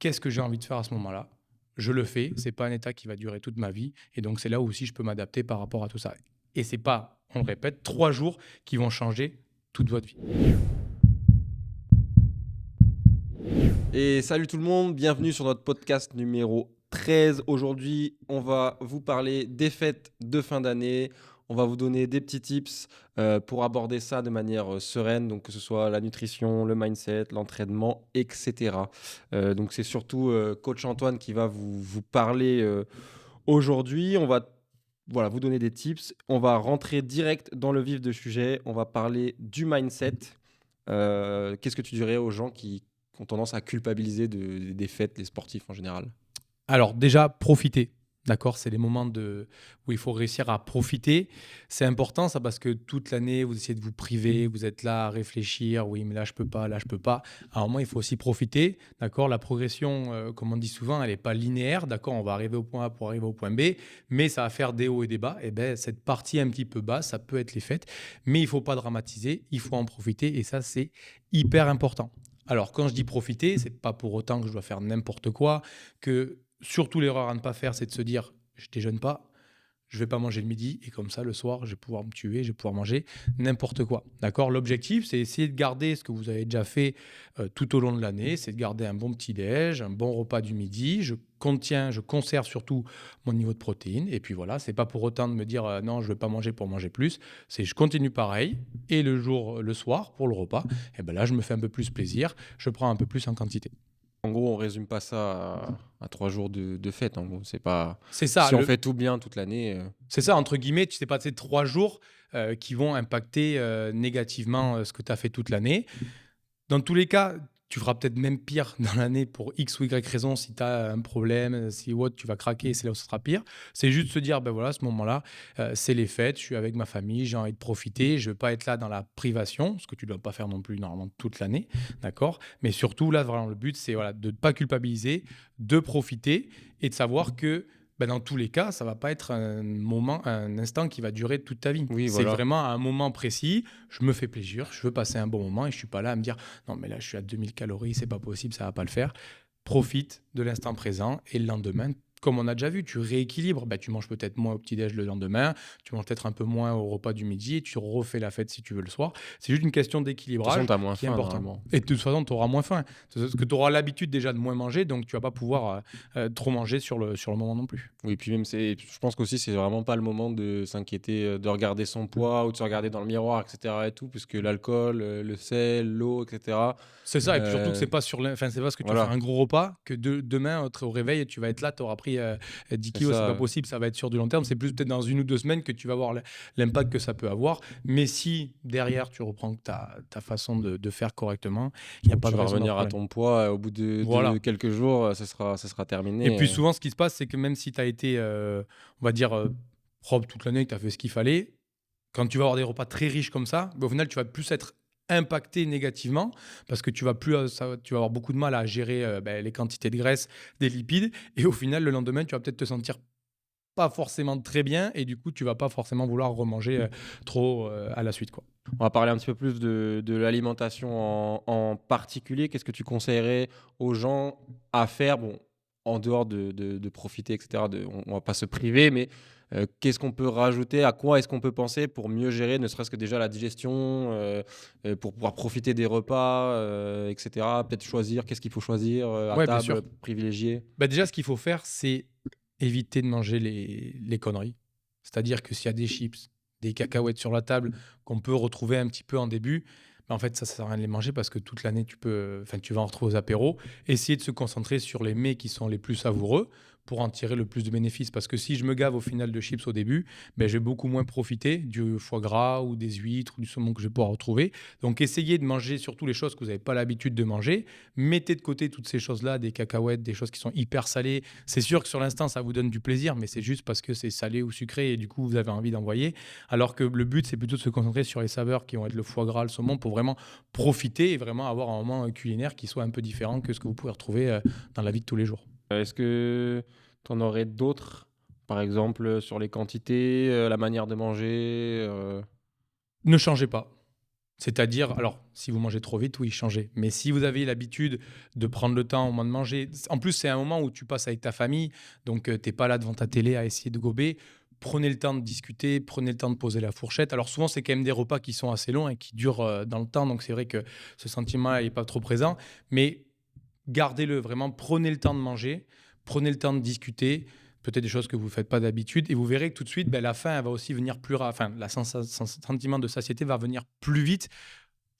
qu'est-ce que j'ai envie de faire à ce moment-là? Je le fais, c'est pas un état qui va durer toute ma vie et donc c'est là où aussi je peux m'adapter par rapport à tout ça et c'est pas, on le répète, 3 jours qui vont changer toute votre vie. Et salut tout le monde, bienvenue sur notre podcast numéro 13. Aujourd'hui, on va vous parler des fêtes de fin d'année. On va vous donner des petits tips pour aborder ça de manière sereine, donc que ce soit la nutrition, le mindset, l'entraînement, etc. Donc c'est surtout coach Antoine qui va vous parler aujourd'hui. On va vous donner des tips. On va rentrer direct dans le vif du sujet. On va parler du mindset. Qu'est-ce que tu dirais aux gens qui ont tendance à culpabiliser des fêtes, les sportifs en général? Alors déjà, profiter, d'accord? C'est les moments où il faut réussir à profiter. C'est important ça parce que toute l'année, vous essayez de vous priver, vous êtes là à réfléchir: «Oui, mais là je peux pas, là je peux pas». À un moment, il faut aussi profiter, d'accord? La progression, comme on dit souvent, elle est pas linéaire, d'accord? On va arriver au point A pour arriver au point B, mais ça va faire des hauts et des bas et beh, cette partie un petit peu basse, ça peut être les fêtes, mais il faut pas dramatiser, il faut en profiter et ça, c'est hyper important. Alors quand je dis profiter, c'est pas pour autant que je dois faire n'importe quoi, que surtout l'erreur à ne pas faire, c'est de se dire: «Je déjeune pas, je vais pas manger le midi et comme ça le soir, je vais pouvoir me tuer, je vais pouvoir manger n'importe quoi». D'accord? L'objectif, c'est essayer de garder ce que vous avez déjà fait, tout au long de l'année, c'est de garder un bon petit déj, un bon repas du midi. Je conserve surtout mon niveau de protéines et puis voilà, c'est pas pour autant de me dire: «Non, je vais pas manger pour manger plus». C'est je continue pareil et le soir pour le repas et ben là, je me fais un peu plus plaisir, je prends un peu plus en quantité. En gros, on résume pas ça à 3 jours de fête, en gros. C'est pas C'est ça, si on le fait tout bien toute l'année, C'est ça, entre guillemets, tu t'es passé 3 jours, qui vont impacter, négativement, ce que tu as fait toute l'année. Dans tous les cas, tu feras peut-être même pire dans l'année pour X ou Y raison si tu as un problème, si ou autre, tu vas craquer, c'est là où ce sera pire. C'est juste se dire: «Ben voilà, à ce moment-là, c'est les fêtes, je suis avec ma famille, j'ai envie de profiter, je ne veux pas être là dans la privation», ce que tu ne dois pas faire non plus normalement toute l'année, d'accord? Mais surtout là, vraiment le but, c'est voilà, de ne pas culpabiliser, de profiter et de savoir que, bah, dans tous les cas, ça va pas être un instant qui va durer toute ta vie. oui, C'est voilà. vraiment à un moment précis, je me fais plaisir, je veux passer un bon moment et je suis pas là à me dire: «Non, mais là, je suis à 2000 calories, c'est pas possible, ça va pas le faire». Profite de l'instant présent et le lendemain, comme on a déjà vu, tu rééquilibres. Bah, tu manges peut-être moins au petit-déj le lendemain, tu manges peut-être un peu moins au repas du midi et tu refais la fête si tu veux le soir. C'est juste une question De toute façon, d'équilibrage tu as moins qui est faim important normalement. et de toute façon, tu auras moins faim. C'est parce que tu auras l'habitude déjà de moins manger, donc tu vas pas pouvoir, trop manger sur le moment non plus. Oui, puis même je pense qu'aussi c'est vraiment pas le moment de s'inquiéter, de regarder son poids ou de se regarder dans le miroir et cetera et tout, puisque l'alcool, le sel, l'eau et cetera, C'est ça et puis surtout que heu, c'est pas parce que tu vas faire voilà, un gros repas que demain, au réveil, tu vas être là, tu auras pris, 10 c'est kilogrammes, c'est pas ça. possible, ça va être sur du long terme. C'est plus peut-être dans 1 ou 2 semaines que tu vas voir l'impact que ça peut avoir. Mais si derrière tu reprends ta façon de faire correctement, il y a Donc pas tu de vas raison d'avoir revenir à problème. ton poids, au bout de Voilà quelques jours, ce sera et terminé, puis souvent ce qui se passe, c'est que même si tu as été, on va dire, propre toute l'année, que tu as fait ce qu'il fallait, quand tu vas avoir des repas très riches comme ça, bah, au final, tu vas plus être impacté négativement parce que tu vas plus, tu vas avoir beaucoup de mal à gérer, les quantités de graisse, des lipides et au final, le lendemain, tu vas peut-être te sentir pas forcément très bien et du coup, tu vas pas forcément vouloir remanger, trop, à la suite, quoi. On va parler un petit peu plus de l'alimentation en particulier. Qu'est-ce que tu conseillerais aux gens à faire? Bon, en dehors de profiter et cetera, on va pas se priver, mais qu'est-ce qu'on peut rajouter? À quoi est-ce qu'on peut penser pour mieux gérer, ne serait-ce que déjà la digestion, pour pouvoir profiter des repas, et cetera? Peut-être choisir, qu'est-ce qu'il faut choisir, à Ouais, bien sûr. table, privilégier? Bah, déjà, ce qu'il faut faire, c'est éviter de manger les conneries. C'est-à-dire que s'il y a des chips, des cacahuètes sur la table qu'on peut retrouver un petit peu en début, bah, en fait, ça sert à rien de les manger parce que toute l'année, tu vas en retrouver aux apéros. Essayer de se concentrer sur les mets qui sont les plus savoureux pour en tirer le plus de bénéfices. Parce que si je me gave au final de chips au début, ben, je vais beaucoup moins profiter du foie gras ou des huîtres ou du saumon que je vais pouvoir retrouver. Donc, essayez de manger surtout les choses que vous n'avez pas l'habitude de manger. Mettez de côté toutes ces choses-là, des cacahuètes, des choses qui sont hyper salées. C'est sûr que sur l'instant, ça vous donne du plaisir, mais c'est juste parce que c'est salé ou sucré et du coup, vous avez envie d'envoyer. Alors que le but, c'est plutôt de se concentrer sur les saveurs qui vont être le foie gras, le saumon, pour vraiment profiter et vraiment avoir un moment culinaire qui soit un peu différent que ce que vous pouvez retrouver dans la vie de tous les jours. Est-ce que tu en aurais d'autres? Par exemple, sur les quantités, la manière de manger, Ne changez pas. C'est-à-dire, alors, si vous mangez trop vite, oui, changez. Mais si vous avez l'habitude de prendre le temps au moment de manger, en plus, c'est un moment où tu passes avec ta famille, donc tu n'es pas là devant ta télé à essayer de gober. Prenez le temps de discuter, prenez le temps de poser la fourchette. Alors souvent, c'est quand même des repas qui sont assez longs et qui durent dans le temps, donc c'est vrai que ce sentiment n'est pas trop présent. Mais gardez-le vraiment, prenez le temps de manger, prenez le temps de discuter, peut-être des choses que vous ne faites pas d'habitude, et vous verrez que tout de suite, ben, la faim, elle va aussi venir enfin, sentiment de satiété va venir plus vite.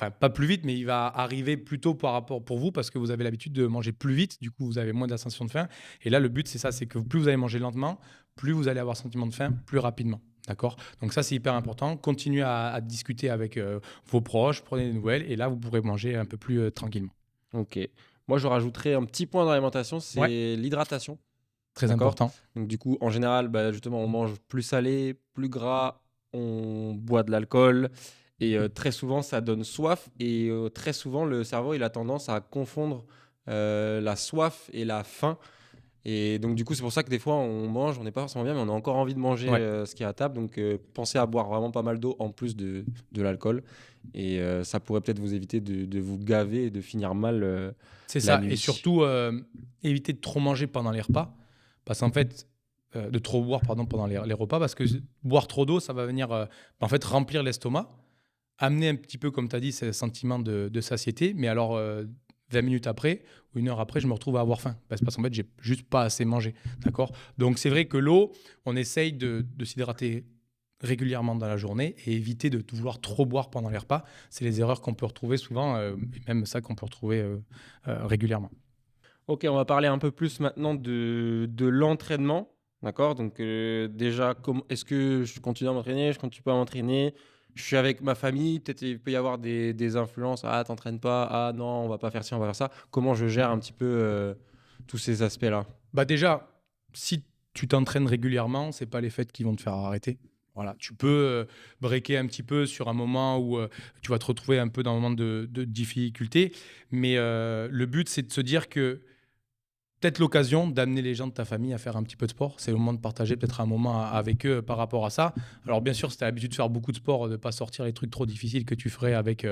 Enfin, pas plus vite, mais il va arriver plus tôt par rapport pour vous parce que vous avez l'habitude de manger plus vite. Du coup, vous avez moins d'ascension de faim. Et là, le but, c'est ça, c'est que plus vous allez manger lentement, plus vous allez avoir sentiment de faim plus rapidement. D'accord. Donc ça, c'est hyper important. Continuez à discuter avec vos proches, prenez des nouvelles, et là, vous pourrez manger un peu plus tranquillement. Ok. Moi, je rajouterais un petit point dans l'alimentation, Ouais, c'est l'hydratation. très D'accord? important. Donc, du coup, en général, bah, justement, on mange plus salé, plus gras, on boit de l'alcool. Et très souvent, ça donne soif. Et très souvent, le cerveau, il a tendance à confondre la soif et la faim. Et donc, du coup, c'est pour ça que des fois, on mange, on n'est pas forcément bien, mais on a encore envie de manger Ouais. ce qui est à table. Donc, pensez à boire vraiment pas mal d'eau en plus de l'alcool. Et ça pourrait peut-être vous éviter de vous gaver et de finir mal C'est la ça. Et nuit. surtout, éviter de trop manger pendant les repas. Parce qu'en fait, de trop boire pardon, pendant les repas. Parce que boire trop d'eau, ça va venir en fait, remplir l'estomac. Amener un petit peu, comme tu as dit, ce sentiment de satiété. Mais alors, 20 minutes après ou 1 heure après, je me retrouve à avoir faim. Parce qu'en fait, j'ai juste pas assez mangé. D'accord. Donc, c'est vrai que l'eau, on essaye de s'hydrater régulièrement dans la journée et éviter de vouloir trop boire pendant les repas. C'est les erreurs qu'on peut retrouver souvent, et même ça qu'on peut retrouver régulièrement. Ok, on va parler un peu plus maintenant de l'entraînement. D'accord? Donc, déjà, est-ce que je continue à m'entraîner? Je continue pas à m'entraîner? Je suis avec ma famille. Peut-être il peut y avoir des influences. Ah, t'entraînes pas. Ah, non, on va pas faire ci, on va faire ça. Comment je gère un petit peu tous ces aspects-là? Bah déjà, si tu t'entraînes régulièrement, c'est pas les fêtes qui vont te faire arrêter. Voilà, tu peux breaker un petit peu sur un moment où tu vas te retrouver un peu dans un moment de difficulté, mais le but c'est de se dire que peut-être l'occasion d'amener les gens de ta famille à faire un petit peu de sport. C'est le moment de partager peut-être un moment avec eux par rapport à ça. Alors bien sûr, si tu as l'habitude de faire beaucoup de sport, de ne pas sortir les trucs trop difficiles que tu ferais avec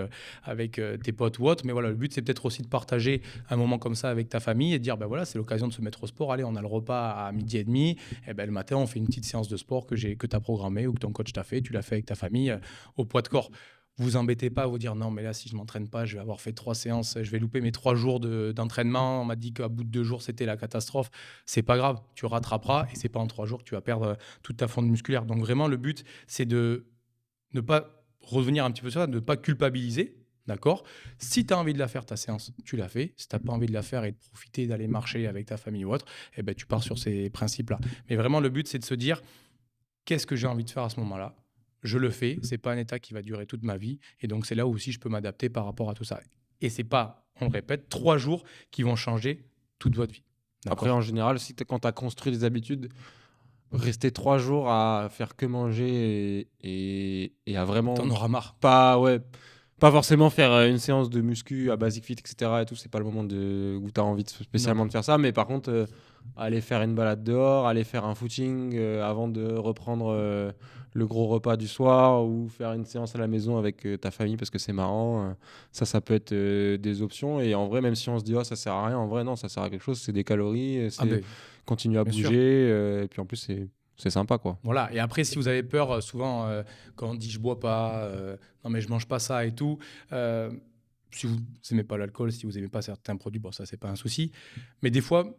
tes potes ou autres. Mais voilà, le but, c'est peut-être aussi de partager un moment comme ça avec ta famille et de dire, ben voilà, c'est l'occasion de se mettre au sport. Allez, on a le repas à 12h30. Et ben, le matin, on fait une petite séance de sport que tu as programmée ou que ton coach t'a fait. Tu l'as fait avec ta famille au poids de corps. Vous embêtez pas à vous dire non, mais là, si je m'entraîne pas, je vais avoir fait 3 séances, je vais louper mes 3 jours d'entraînement. On m'a dit qu'à bout de 2 jours, c'était la catastrophe. C'est pas grave, tu rattraperas et c'est pas en 3 jours que tu vas perdre toute ta fonte musculaire. Donc vraiment, le but, c'est de ne pas revenir un petit peu sur ça, de ne pas culpabiliser. D'accord. Si tu as envie de la faire, ta séance, tu la fais. Si tu n'as pas envie de la faire et de profiter d'aller marcher avec ta famille ou autre, eh ben, tu pars sur ces principes-là. Mais vraiment, le but, c'est de se dire qu'est-ce que j'ai envie de faire à ce moment-là? Je le fais, c'est pas un état qui va durer toute ma vie et donc c'est là où aussi je peux m'adapter par rapport à tout ça et c'est pas, on le répète, 3 jours qui vont changer toute votre vie. Après, D'accord? en général, quand tu as construit des habitudes, rester 3 jours à faire que manger et à Tu vraiment auras marre. pas, ouais, pas forcément faire une séance de muscu à Basic Fit, etc. Et tout, c'est pas le moment où tu as envie Non. spécialement de faire ça. Mais par contre, aller faire une balade dehors, aller faire un footing avant de reprendre le gros repas du soir ou faire une séance à la maison avec ta famille parce que c'est marrant, ça peut être des options. Et en vrai, même si on se dit, oh, ça sert à rien, en vrai, non, ça sert à quelque chose. C'est des calories, Ah c'est ben, continuer à bien sûr. bouger. Et puis en plus, c'est sympa, quoi. Voilà et après si vous avez peur, souvent, quand on dit: «Je bois pas», «Non mais je mange pas ça» et tout, si vous aimez pas l'alcool, si vous aimez pas certains produits, bon ça c'est pas un souci. Mais des fois,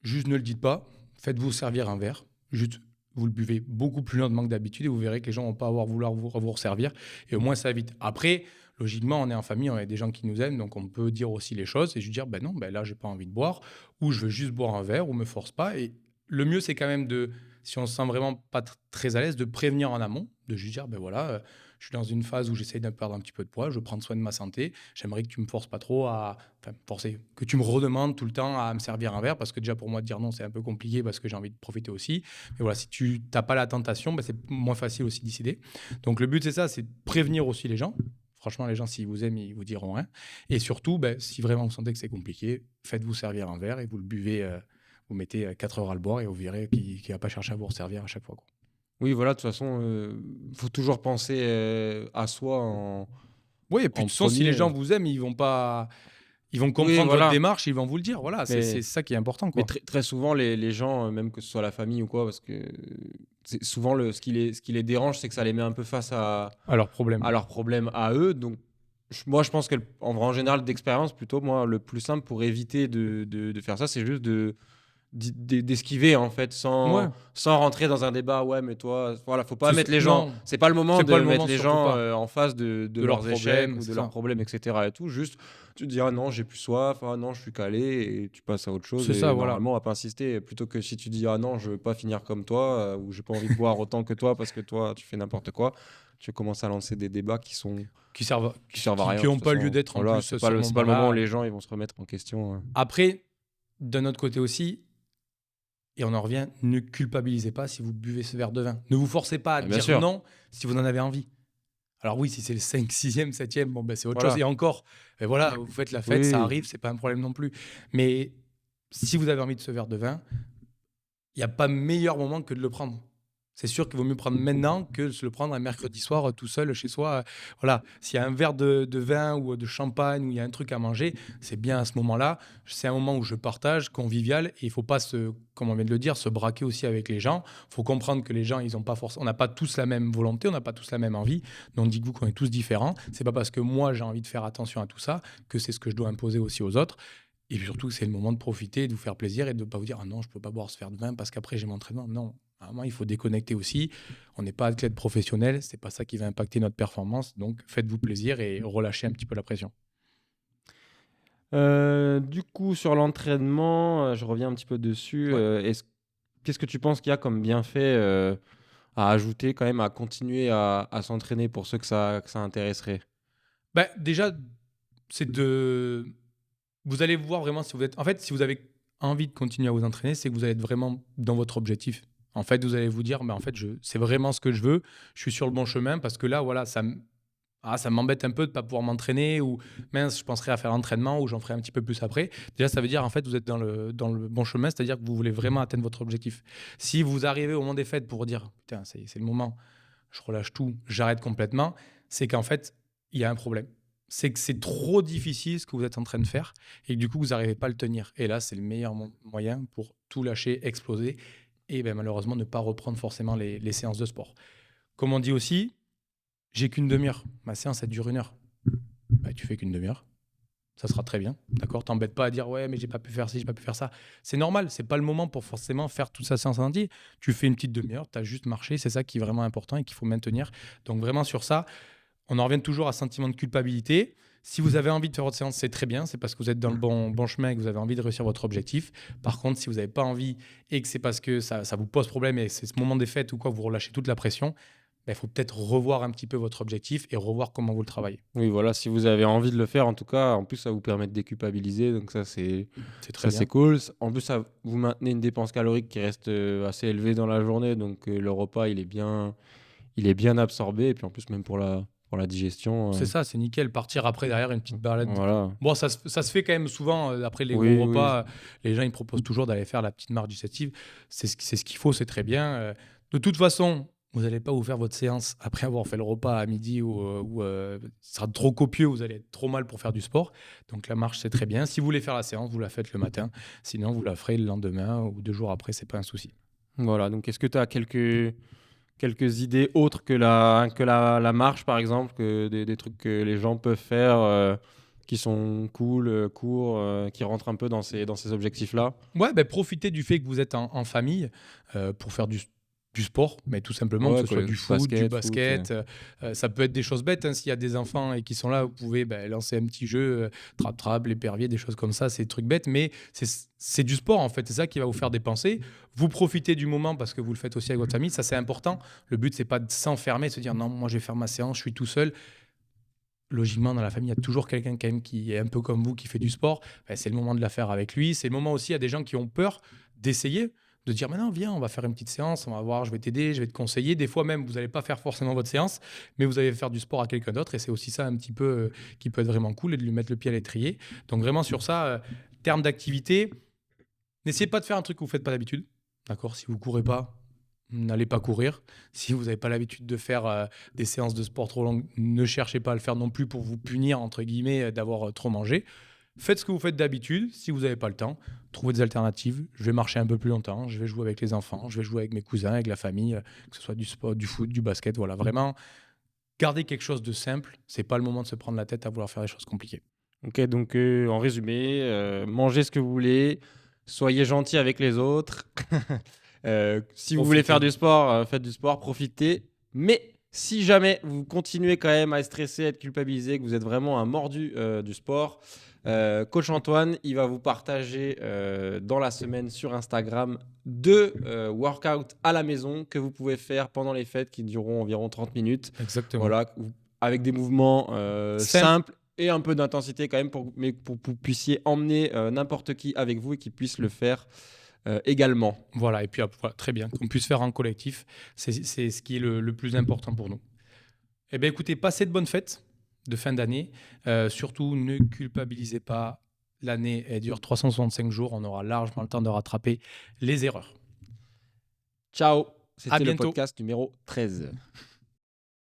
juste ne le dites pas, faites-vous servir un verre, juste vous le buvez beaucoup plus lentement que d'habitude et vous verrez que les gens vont pas avoir vouloir vous resservir et au moins ça évite. Après, logiquement, on est en famille, on a des gens qui nous aiment, donc on peut dire aussi les choses et juste dire: «Ben non, ben là j'ai pas envie de boire» ou «Je veux juste boire un verre» ou «Me force pas» et le mieux c'est quand même de si on se sent vraiment pas très à l'aise, de prévenir en amont, de juste dire, ben voilà, je suis dans une phase où j'essaye de perdre un petit peu de poids, je veux prendre soin de ma santé, j'aimerais que tu me forces pas trop enfin, forcer, que tu me redemandes tout le temps à me servir un verre, parce que déjà pour moi de dire non, c'est un peu compliqué parce que j'ai envie de profiter aussi. Mais voilà, si tu n'as pas la tentation, ben, c'est moins facile aussi d'y céder. Donc le but, c'est ça, c'est de prévenir aussi les gens. Franchement, les gens, s'ils vous aiment, ils vous diront rien. Et surtout, ben, si vraiment vous sentez que c'est compliqué, faites-vous servir un verre et vous le buvez. Vous mettez 4 heures à le boire et vous verrez qu'il ne va pas chercher à vous resservir à chaque fois, quoi. Oui, voilà, de toute façon, faut toujours penser à soi Oui, et puis de en toute façon, si les premier. gens vous aiment, ils vont Oui, comprendre votre voilà. démarche, ils vont vous le dire. Voilà, c'est Mais ça qui est important, Mais quoi. très souvent, les gens, même que ce soit la famille ou quoi, parce que c'est souvent ce qui les dérange, c'est que ça les met un peu face Alors, problème. à leurs problèmes à eux. Donc, moi, je pense en général, d'expérience, plutôt, moi, le plus simple pour éviter de faire ça, c'est juste d'esquiver, en fait, Ouais. sans rentrer dans un débat. Ouais, mais toi, voilà, faut pas mettre les gens. Non, C'est pas le moment c'est pas de le mettre moment, les surtout gens pas. en face de De leurs leurs échecs problèmes, ou de c'est leurs ça. problèmes, etc. Et tout. Juste, tu te dis, ah non, j'ai plus soif, ah non, je suis calé, et tu passes à autre chose. C'est ça, Et voilà. normalement, on va pas insister. Plutôt que si tu dis, ah non, je veux pas finir comme toi, ou j'ai pas envie de boire autant que toi parce que toi, tu fais n'importe quoi, tu commences à lancer des débats qui servent à rien, Qui de ont toute pas lieu façon. d'être en Voilà, plus sur le c'est pas le moment où moment-là. les gens ils vont se remettre en question. Après, d'un autre côté aussi, et on en revient, ne culpabilisez pas si vous buvez ce verre de vin. Ne vous forcez pas à Bien dire sûr, non si vous en avez envie. Alors oui, si c'est le 5, 6e, 7e, bon, ben, c'est autre chose. voilà. Et encore, ben voilà, vous faites la fête, ça Oui, arrive, c'est pas un problème non plus. Mais si vous avez envie de ce verre de vin, il n'y a pas meilleur moment que de le prendre. C'est sûr qu'il vaut mieux prendre maintenant que de se le prendre un mercredi soir tout seul chez soi. Voilà, s'il y a un verre de vin ou de champagne ou il y a un truc à manger, c'est bien à ce moment-là. C'est un moment où je partage, convivial, et il ne faut pas comme on vient de le dire, se braquer aussi avec les gens. Il faut comprendre que les gens, ils ont pas forcément, on n'a pas tous la même volonté, on n'a pas tous la même envie. Donc dites-vous qu'on est tous différents. C'est pas parce que moi j'ai envie de faire attention à tout ça que c'est ce que je dois imposer aussi aux autres. Et puis surtout, c'est le moment de profiter, de vous faire plaisir et de ne pas vous dire: «Ah non, je ne peux pas boire ce verre de vin parce qu'après j'ai mon entraînement». Non, à un moment, il faut déconnecter aussi. On n'est pas athlète professionnel, c'est pas ça qui va impacter notre performance. Donc faites-vous plaisir et relâchez un petit peu la pression. du coup, sur l'entraînement, je reviens un petit peu dessus. Ouais. Qu'est-ce que tu penses qu'il y a comme bienfait à ajouter quand même, à continuer à s'entraîner pour ceux que ça intéresserait? Bah, déjà, c'est de vous allez voir vraiment si vous êtes en fait, si vous avez envie de continuer à vous entraîner, c'est que vous allez être vraiment dans votre objectif. En fait, vous allez vous dire: «Mais en fait, c'est vraiment ce que je veux. Je suis sur le bon chemin» parce que là, voilà, ça m'embête un peu de ne pas pouvoir m'entraîner ou mince, je penserais à faire l'entraînement ou j'en ferai un petit peu plus après. Déjà, ça veut dire en fait, vous êtes dans le bon chemin, c'est-à-dire que vous voulez vraiment atteindre votre objectif. Si vous arrivez au moment des fêtes pour dire: «Putain, c'est le moment, je relâche tout, j'arrête complètement», c'est qu'en fait, il y a un problème. C'est que c'est trop difficile ce que vous êtes en train de faire et que du coup, vous n'arrivez pas à le tenir. Et là, c'est le meilleur moyen pour tout lâcher, exploser et ben, malheureusement ne pas reprendre forcément les séances de sport. Comme on dit aussi, j'ai qu'une demi-heure. Ma séance, elle dure 1 heure. Bah, tu fais qu'une demi-heure. Ça sera très bien. D'accord. T'embêtes pas à dire ouais, mais j'ai pas pu faire ci, j'ai pas pu faire ça. C'est normal. C'est pas le moment pour forcément faire toute sa séance en entier. Tu fais une petite demi-heure. Tu as juste marché. C'est ça qui est vraiment important et qu'il faut maintenir. Donc, vraiment, sur ça, on en revient toujours à sentiment de culpabilité. Si vous avez envie de faire votre séance, c'est très bien. C'est parce que vous êtes dans le bon chemin et que vous avez envie de réussir votre objectif. Par contre, si vous n'avez pas envie et que c'est parce que ça vous pose problème et c'est ce moment des fêtes ou quoi, vous relâchez toute la pression, ben, il faut peut-être revoir un petit peu votre objectif et revoir comment vous le travaillez. Oui, voilà, si vous avez envie de le faire, en tout cas, en plus, ça vous permet de déculpabiliser, donc C'est très ça, c'est bien. cool. En plus, ça, vous maintenez une dépense calorique qui reste assez élevée dans la journée, donc le repas, il est bien absorbé, et puis en plus, même pour la digestion, C'est ça, c'est nickel. Partir après, derrière, une petite balade. voilà. Bon, ça se fait quand même souvent, après les gros Oui, oui, repas. Les gens, ils proposent toujours d'aller faire la petite marche digestive. C'est ce qu'il faut, c'est très bien. De toute façon, vous n'allez pas vous faire votre séance après avoir fait le repas à midi ce sera trop copieux, vous allez être trop mal pour faire du sport. Donc la marche, c'est très bien. Si vous voulez faire la séance, vous la faites le matin. Sinon, vous la ferez le lendemain ou 2 jours après, c'est pas un souci. voilà. Donc, est-ce que tu as quelques idées autres que la marche, par exemple, que des trucs que les gens peuvent faire qui sont cool, courts, qui rentrent un peu dans ces objectifs-là? Ouais, ben profitez du fait que vous êtes en famille pour faire du sport, mais tout simplement, que Ouais, ce soit du foot, du foot. basket. Ça peut être des choses bêtes, hein. S'il y a des enfants et qui sont là, vous pouvez ben, lancer un petit jeu, trap-trap, l'épervier, des choses comme ça. C'est des trucs bêtes, mais c'est du sport en fait. C'est ça qui va vous faire dépenser. Vous profitez du moment parce que vous le faites aussi avec votre famille. Ça, c'est important. Le but, c'est pas de s'enfermer, de se dire non, moi, je vais faire ma séance, je suis tout seul. Logiquement, dans la famille, il y a toujours quelqu'un quand même qui est un peu comme vous, qui fait du sport. Ben, c'est le moment de la faire avec lui. C'est le moment aussi, il y a des gens qui ont peur d'essayer, de dire maintenant, viens, on va faire une petite séance, on va voir, je vais t'aider, je vais te conseiller. Des fois même, vous n'allez pas faire forcément votre séance, mais vous allez faire du sport à quelqu'un d'autre. Et c'est aussi ça un petit peu qui peut être vraiment cool et de lui mettre le pied à l'étrier. Donc vraiment sur ça, terme d'activité, n'essayez pas de faire un truc que vous ne faites pas d'habitude. D'accord. Si vous ne courez pas, n'allez pas courir. Si vous n'avez pas l'habitude de faire des séances de sport trop longues, ne cherchez pas à le faire non plus pour vous punir, entre guillemets, d'avoir trop mangé. Faites ce que vous faites d'habitude. Si vous n'avez pas le temps, trouvez des alternatives. Je vais marcher un peu plus longtemps. Je vais jouer avec les enfants. Je vais jouer avec mes cousins, avec la famille, que ce soit du sport, du foot, du basket. Voilà, vraiment, gardez quelque chose de simple. C'est pas le moment de se prendre la tête à vouloir faire des choses compliquées. Ok, donc en résumé, mangez ce que vous voulez, soyez gentil avec les autres. Si vous voulez faire du sport, faites du sport, profitez. Mais si jamais vous continuez quand même à être stressé, à être culpabilisé, que vous êtes vraiment un mordu du sport, Coach Antoine, il va vous partager dans la semaine sur Instagram 2 workouts à la maison que vous pouvez faire pendant les fêtes qui dureront environ 30 minutes. Exactement. Voilà, avec des mouvements simples et un peu d'intensité quand même, mais pour que vous puissiez emmener n'importe qui avec vous et qu'il puisse le faire également. Voilà, et puis voilà, très bien, qu'on puisse faire en collectif, c'est ce qui est le plus important pour nous. Eh bien, écoutez, passez de bonnes fêtes de fin d'année. Surtout, ne culpabilisez pas. L'année, elle dure 365 jours. On aura largement le temps de rattraper les erreurs. Ciao, À c'était le bientôt. podcast numéro 13.